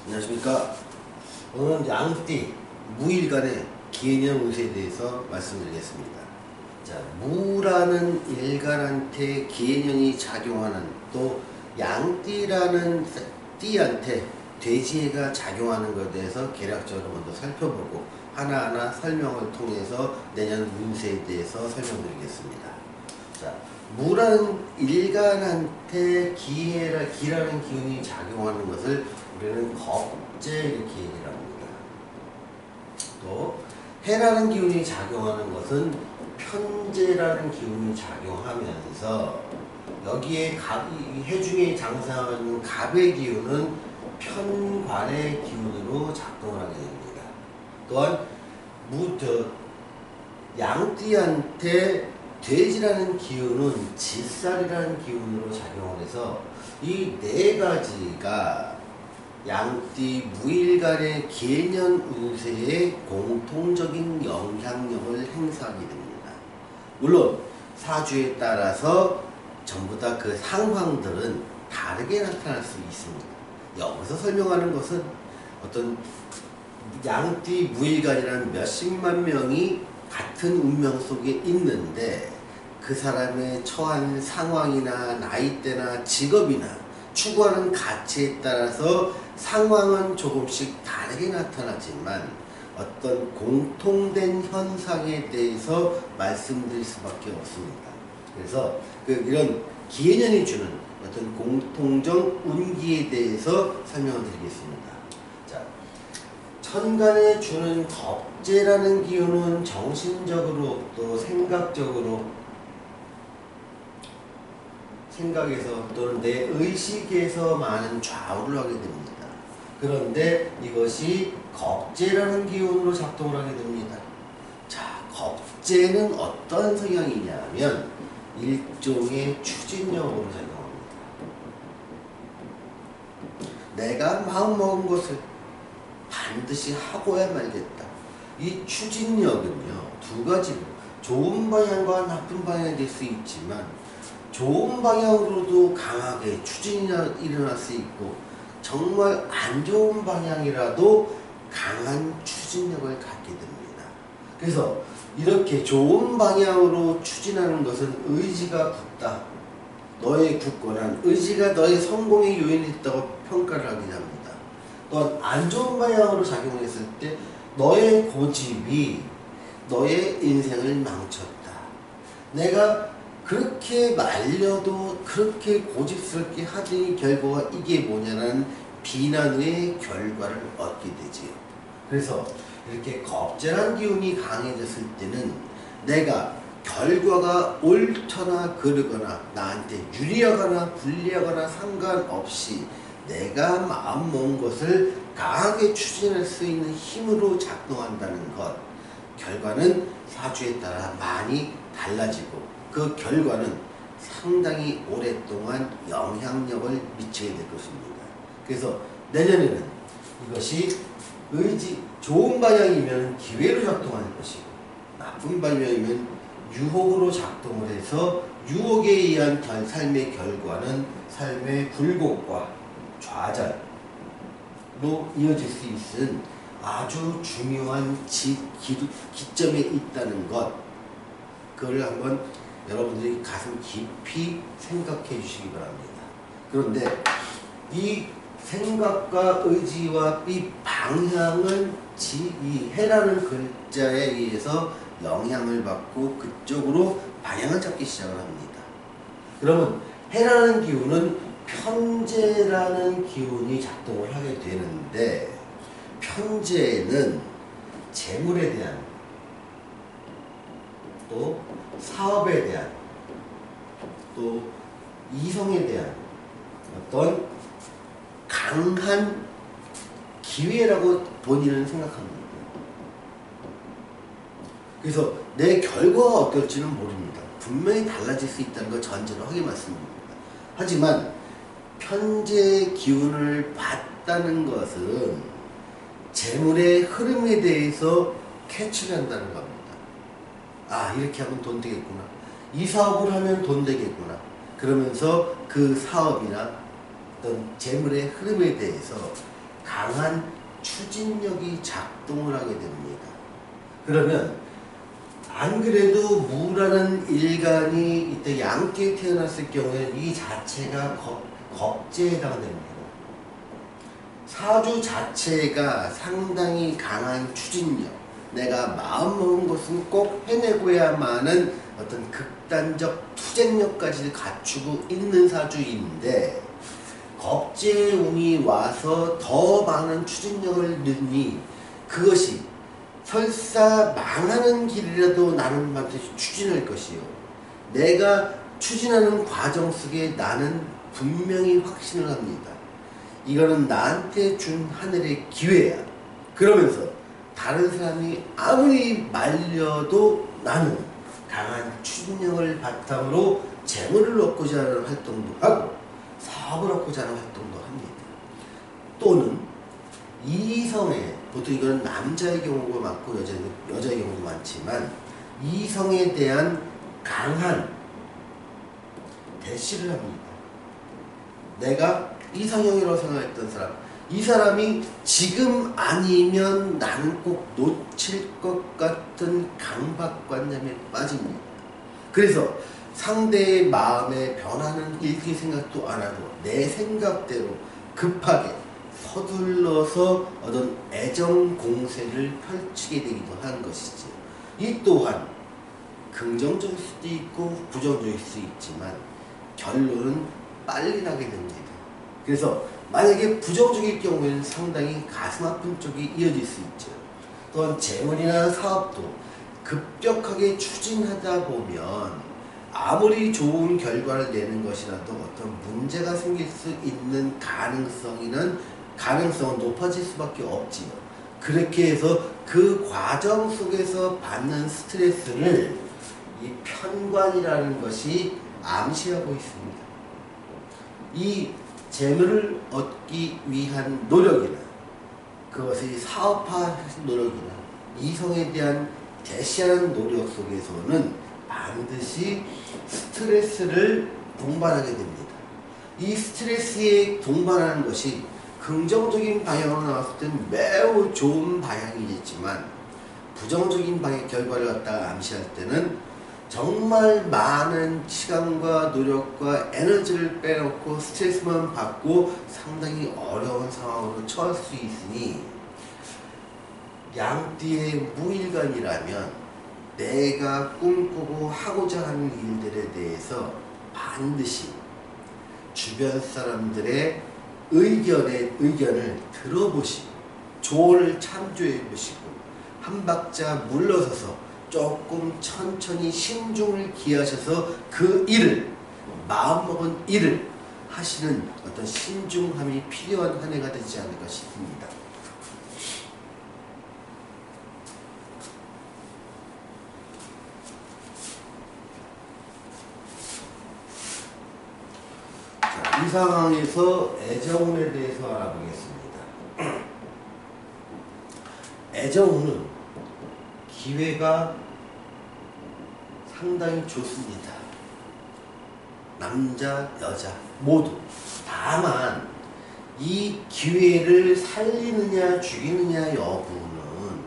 안녕하십니까. 오늘은 양띠 무일간의 기해년 운세에 대해서 말씀드리겠습니다. 자, 무라는 일간한테 기해년이 작용하는, 또 양띠라는 띠한테 돼지해가 작용하는 것에 대해서 개략적으로 먼저 살펴보고 하나하나 설명을 통해서 내년 운세에 대해서 설명드리겠습니다. 자, 무라는 일간한테 기라는 기운이 작용하는 것을 우리는 겁재 이렇게 얘기를 합니다. 또 해라는 기운이 작용하는 것은 편재라는 기운이 작용하면서 여기에 해 중에 장사하는 갑의 기운은 편관의 기운으로 작동을 하게 됩니다. 또한 양띠한테 돼지라는 기운은 질살이라는 기운으로 작용을 해서 이 네 가지가 양띠 무일간의 기해년 운세에 공통적인 영향력을 행사하게 됩니다. 물론 사주에 따라서 전부 다 그 상황들은 다르게 나타날 수 있습니다. 여기서 설명하는 것은 어떤 양띠 무일간이라는 몇십만 명이 같은 운명 속에 있는데 그 사람의 처한 상황이나 나이대나 직업이나 추구하는 가치에 따라서 상황은 조금씩 다르게 나타나지만 어떤 공통된 현상에 대해서 말씀드릴 수밖에 없습니다. 그래서 이런 기해년이 주는 어떤 공통적 운기에 대해서 설명을 드리겠습니다. 자, 천간에 주는 겁재라는 기운은 정신적으로 또 생각에서 또는 내 의식에서 많은 좌우를 하게 됩니다. 그런데 이것이 겁재라는 기운으로 작동을 하게 됩니다. 자, 겁재는 어떤 성향이냐면 일종의 추진력으로 작용합니다. 내가 마음먹은 것을 반드시 하고야 말겠다. 이 추진력은요, 두 가지로 좋은 방향과 나쁜 방향이 될 수 있지만 좋은 방향으로도 강하게 추진이 일어날 수 있고 정말 안 좋은 방향이라도 강한 추진력을 갖게 됩니다. 그래서 이렇게 좋은 방향으로 추진하는 것은 의지가 굳다. 너의 굳건한 의지가 너의 성공의 요인이 있다고 평가를 하긴 합니다. 또한 안 좋은 방향으로 작용했을 때 너의 고집이 너의 인생을 망쳤다. 내가 그렇게 말려도 그렇게 고집스럽게 하더니 결과가 이게 뭐냐는 비난의 결과를 얻게 되지요. 그래서 이렇게 겁재란 기운이 강해졌을 때는 내가 결과가 옳거나 그르거나 나한테 유리하거나 불리하거나 상관없이 내가 마음먹은 것을 강하게 추진할 수 있는 힘으로 작동한다는 것, 결과는 사주에 따라 많이 달라지고 그 결과는 상당히 오랫동안 영향력을 미치게 될 것입니다. 그래서 내년에는 이것이 좋은 방향이면 기회로 작동할 것이고 나쁜 방향이면 유혹으로 작동을 해서 유혹에 의한 삶의 결과는 삶의 굴곡과 좌절로 이어질 수 있는 아주 중요한 기점에 있다는 것, 그걸 한번 여러분들이 가슴 깊이 생각해 주시기 바랍니다. 그런데 이 생각과 의지와 이 방향을 이 해라는 글자에 의해서 영향을 받고 그쪽으로 방향을 잡기 시작을 합니다. 그러면 해라는 기운은 편재라는 기운이 작동을 하게 되는데, 편재는 재물에 대한, 또 사업에 대한, 또 이성에 대한 어떤 강한 기회라고 본인은 생각합니다. 그래서 내 결과가 어떨지는 모릅니다. 분명히 달라질 수 있다는 걸 전제로 하게 말씀드립니다. 하지만 편재 기운을 받다는 것은 재물의 흐름에 대해서 캐치를 한다는 겁니다. 아, 이렇게 하면 돈 되겠구나. 이 사업을 하면 돈 되겠구나. 그러면서 그 사업이나 어떤 재물의 흐름에 대해서 강한 추진력이 작동을 하게 됩니다. 그러면 안 그래도 무라는 일간이 이때 양띠에 태어났을 경우에는 이 자체가 겁재에 해당됩니다. 사주 자체가 상당히 강한 추진력, 내가 마음먹은 것은 꼭 해내고야만은 어떤 극단적 투쟁력까지 갖추고 있는 사주인데, 겁재의 운이 와서 더 많은 추진력을 넣으니 그것이 설사 망하는 길이라도 나는 반드시 추진할 것이요, 내가 추진하는 과정 속에 나는 분명히 확신을 합니다. 이거는 나한테 준 하늘의 기회야. 그러면서 다른 사람이 아무리 말려도 나는 강한 추진력을 바탕으로 재물을 얻고자 하는 활동도 하고 사업을 얻고자 하는 활동도 합니다. 또는 이성에, 보통 이거는 남자의 경우가 많고 여자의 경우도 많지만, 이성에 대한 강한 대시를 합니다. 내가 이상형이라고 생각했던 사람, 이 사람이 지금 아니면 나는 꼭 놓칠 것 같은 강박관념에 빠집니다. 그래서 상대의 마음에 변하는 일기 생각도 안 하고 내 생각대로 급하게 서둘러서 어떤 애정 공세를 펼치게 되기도 하는 것이지. 이 또한 긍정적일 수도 있고 부정적일 수 있지만 결론은 빨리 나게 됩니다. 그래서 만약에 부정적일 경우에는 상당히 가슴 아픈 쪽이 이어질 수 있죠. 또한 재물이나 사업도 급격하게 추진하다 보면 아무리 좋은 결과를 내는 것이라도 어떤 문제가 생길 수 있는 가능성은 높아질 수밖에 없지요. 그렇게 해서 그 과정 속에서 받는 스트레스를 이 편관이라는 것이 암시하고 있습니다. 이 재물을 얻기 위한 노력이나 그것의 사업화 노력이나 이성에 대한 대시하는 노력 속에서는 반드시 스트레스를 동반하게 됩니다. 이 스트레스에 동반하는 것이 긍정적인 방향으로 나왔을 때는 매우 좋은 방향이겠지만, 부정적인 방향 결과를 갖다가 암시할 때는 정말 많은 시간과 노력과 에너지를 빼놓고 스트레스만 받고 상당히 어려운 상황으로 처할 수 있으니, 양띠의 무일간이라면 내가 꿈꾸고 하고자 하는 일들에 대해서 반드시 주변 사람들의 의견을 들어보시고 조언을 참조해 보시고 한 박자 물러서서 조금 천천히 신중을 기하셔서 그 일을, 마음먹은 일을 하시는 어떤 신중함이 필요한 한 해가 되지 않을까 싶습니다. 자, 이 상황에서 애정운에 대해서 알아보겠습니다. 애정운은 기회가 상당히 좋습니다. 남자, 여자 모두. 다만 이 기회를 살리느냐 죽이느냐 여부는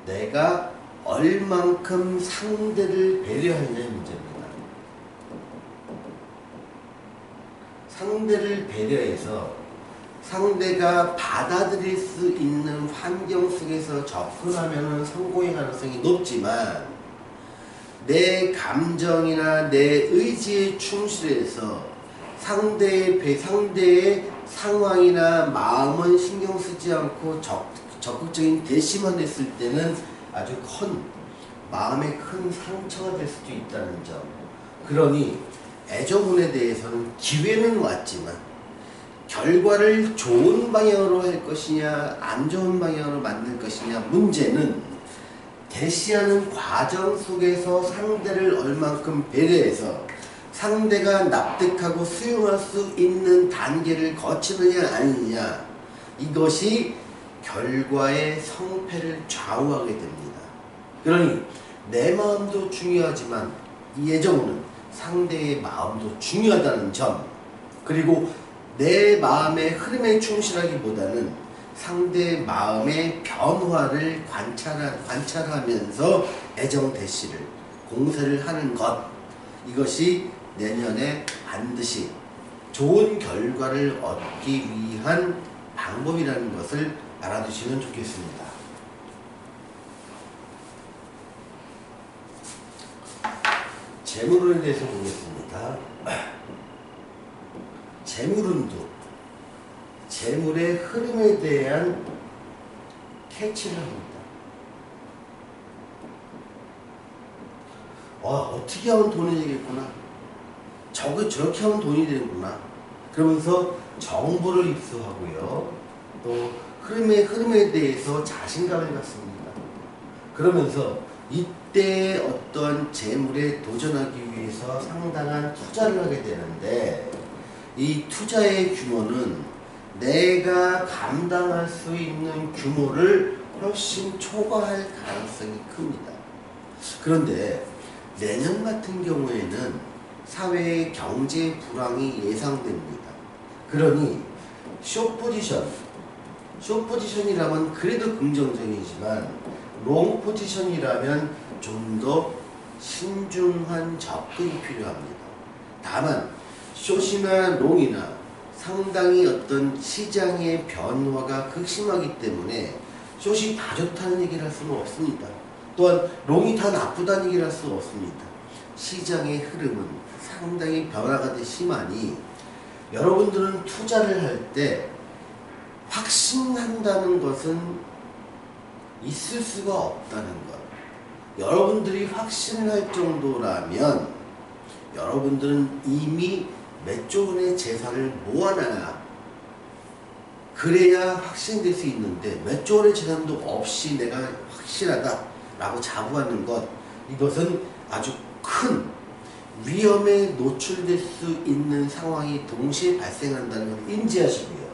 내가 얼만큼 상대를 배려하느냐의 문제입니다. 상대를 배려해서 상대가 받아들일 수 있는 환경 속에서 접근하면 성공의 가능성이 높지만, 내 감정이나 내 의지에 충실해서 상대의 상황이나 마음은 신경 쓰지 않고 적극적인 대시만 했을 때는 아주 마음에 큰 상처가 될 수도 있다는 점. 그러니 애정운에 대해서는 기회는 왔지만 결과를 좋은 방향으로 할 것이냐 안 좋은 방향으로 만들 것이냐, 문제는 대시하는 과정 속에서 상대를 얼만큼 배려해서 상대가 납득하고 수용할 수 있는 단계를 거치느냐 아니냐, 이것이 결과의 성패를 좌우하게 됩니다. 그러니 내 마음도 중요하지만 이 애정은 상대의 마음도 중요하다는 점, 그리고 내 마음의 흐름에 충실하기보다는 상대 마음의 변화를 관찰하면서 애정 대시를 공세를 하는 것, 이것이 내년에 반드시 좋은 결과를 얻기 위한 방법이라는 것을 알아두시면 좋겠습니다. 재물에 대해서 보겠습니다. 재물운도, 재물의 흐름에 대한 캐치를 합니다. 어떻게 하면 돈이 되겠구나. 저렇게 하면 돈이 되는구나. 그러면서 정보를 입수하고요. 또 흐름에 대해서 자신감을 갖습니다. 그러면서 이때 어떤 재물에 도전하기 위해서 상당한 투자를 하게 되는데, 이 투자의 규모는 내가 감당할 수 있는 규모를 훨씬 초과할 가능성이 큽니다. 그런데 내년 같은 경우에는 사회의 경제 불황이 예상됩니다. 그러니 숏포지션이라면 그래도 긍정적이지만 롱 포지션이라면 좀 더 신중한 접근이 필요합니다. 다만 숏이나 롱이나 상당히 어떤 시장의 변화가 극심하기 때문에 숏이 다 좋다는 얘기를 할 수는 없습니다. 또한 롱이 다 나쁘다는 얘기를 할 수 없습니다. 시장의 흐름은 상당히 변화가 심하니 여러분들은 투자를 할 때 확신한다는 것은 있을 수가 없다는 것. 여러분들이 확신할 정도라면 여러분들은 이미 몇 조 원의 재산을 모아놔야 그래야 확신될 수 있는데, 몇 조 원의 재산도 없이 내가 확실하다 라고 자부하는 것, 이것은 아주 큰 위험에 노출될 수 있는 상황이 동시에 발생한다는 걸 인지하시고요.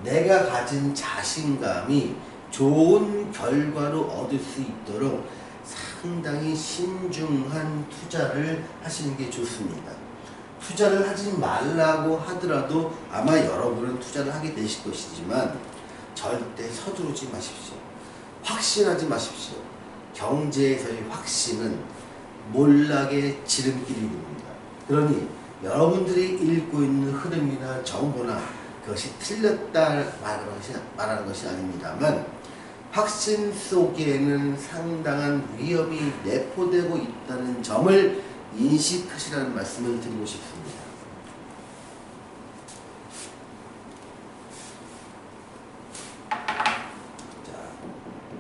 내가 가진 자신감이 좋은 결과로 얻을 수 있도록 상당히 신중한 투자를 하시는 게 좋습니다. 투자를 하지 말라고 하더라도 아마 여러분은 투자를 하게 되실 것이지만 절대 서두르지 마십시오. 확신하지 마십시오. 경제에서의 확신은 몰락의 지름길이 됩니다. 그러니 여러분들이 읽고 있는 흐름이나 정보나 그것이 틀렸다 말하는 것이 아닙니다만, 확신 속에는 상당한 위험이 내포되고 있다는 점을 인식하시라는 말씀을 드리고 싶습니다. 자,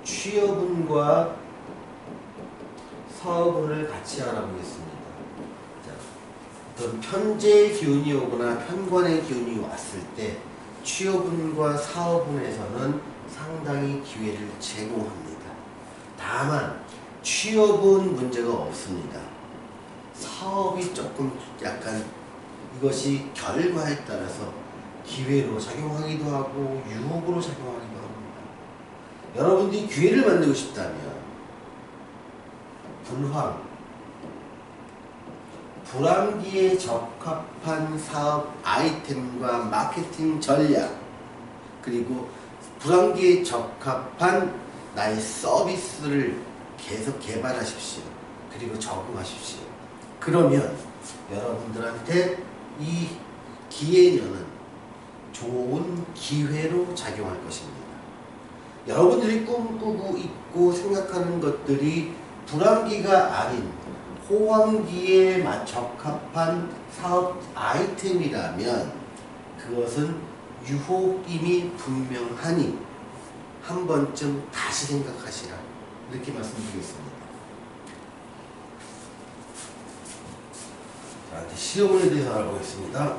취업운과 사업운을 같이 알아보겠습니다. 자, 어떤 편재의 기운이 오거나 편관의 기운이 왔을 때 취업운과 사업운에서는 상당히 기회를 제공합니다. 다만 취업은 문제가 없습니다. 사업이 조금 약간 이것이 결과에 따라서 기회로 작용하기도 하고 유혹으로 작용하기도 합니다. 여러분들이 기회를 만들고 싶다면 불황기에 적합한 사업 아이템과 마케팅 전략, 그리고 불황기에 적합한 나의 서비스를 계속 개발하십시오. 그리고 적응하십시오. 그러면 여러분들한테 이 기해년은 좋은 기회로 작용할 것입니다. 여러분들이 꿈꾸고 있고 생각하는 것들이 불황기가 아닌 호황기에 적합한 사업 아이템이라면 그것은 유혹임이 분명하니 한 번쯤 다시 생각하시라, 이렇게 말씀드리겠습니다. 자, 이제 시험에 대해서 알아보겠습니다.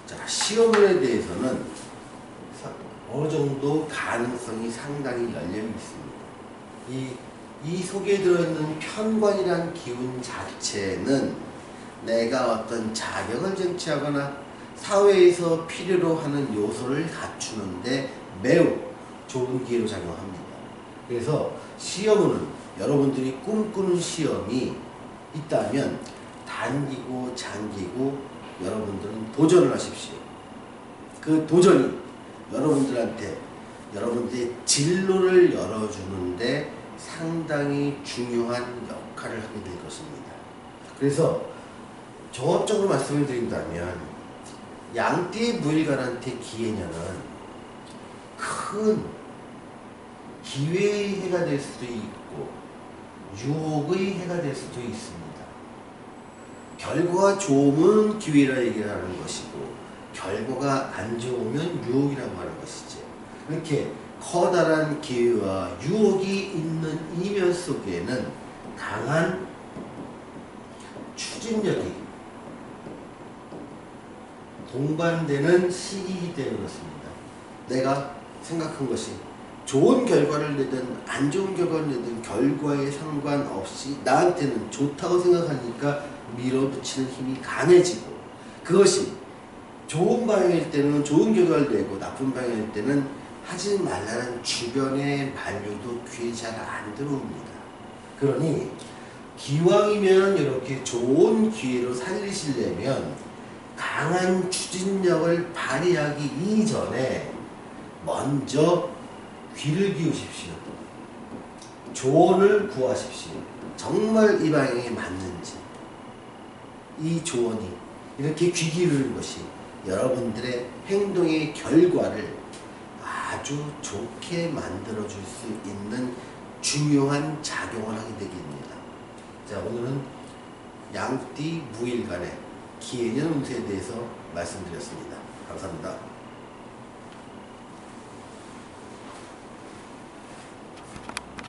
자, 시험에 대해서는 어느 정도 가능성이 상당히 열려 있습니다. 이 속에 들어있는 편관이라는 기운 자체는 내가 어떤 자격을 쟁취하거나 사회에서 필요로 하는 요소를 갖추는데 매우 좋은 기회로 작용합니다. 그래서 시험은 여러분들이 꿈꾸는 시험이 있다면 단기고 장기고 여러분들은 도전을 하십시오. 그 도전이 여러분들한테 여러분들의 진로를 열어주는데 상당히 중요한 역할을 하게 될 것입니다. 그래서 종합적으로 말씀을 드린다면 양띠의 무일간한테 기해년은 큰 기회의 해가 될 수도 있고 유혹의 해가 될 수도 있습니다. 결과가 좋으면 기회라 얘기하는 것이고 결과가 안 좋으면 유혹이라고 하는 것이죠. 이렇게 커다란 기회와 유혹이 있는 이면 속에는 강한 추진력이 동반되는 시기이기 때문에 그렇습니다. 내가 생각한 것이 좋은 결과를 내든 안 좋은 결과를 내든 결과에 상관없이 나한테는 좋다고 생각하니까 밀어붙이는 힘이 강해지고, 그것이 좋은 방향일 때는 좋은 결과를 내고 나쁜 방향일 때는 하지 말라는 주변의 만류도 귀에 잘 안 들어옵니다. 그러니 기왕이면 이렇게 좋은 기회로 살리시려면 강한 추진력을 발휘하기 이전에 먼저 귀를 기우십시오. 조언을 구하십시오. 정말 이 방향이 맞는지, 이 조언이 이렇게 귀 기울이는 것이 여러분들의 행동의 결과를 아주 좋게 만들어 줄 수 있는 중요한 작용을 하게 되겠습니다. 자, 오늘은 양띠 무일간의 기해년 운세에 대해서 말씀드렸습니다. 감사합니다.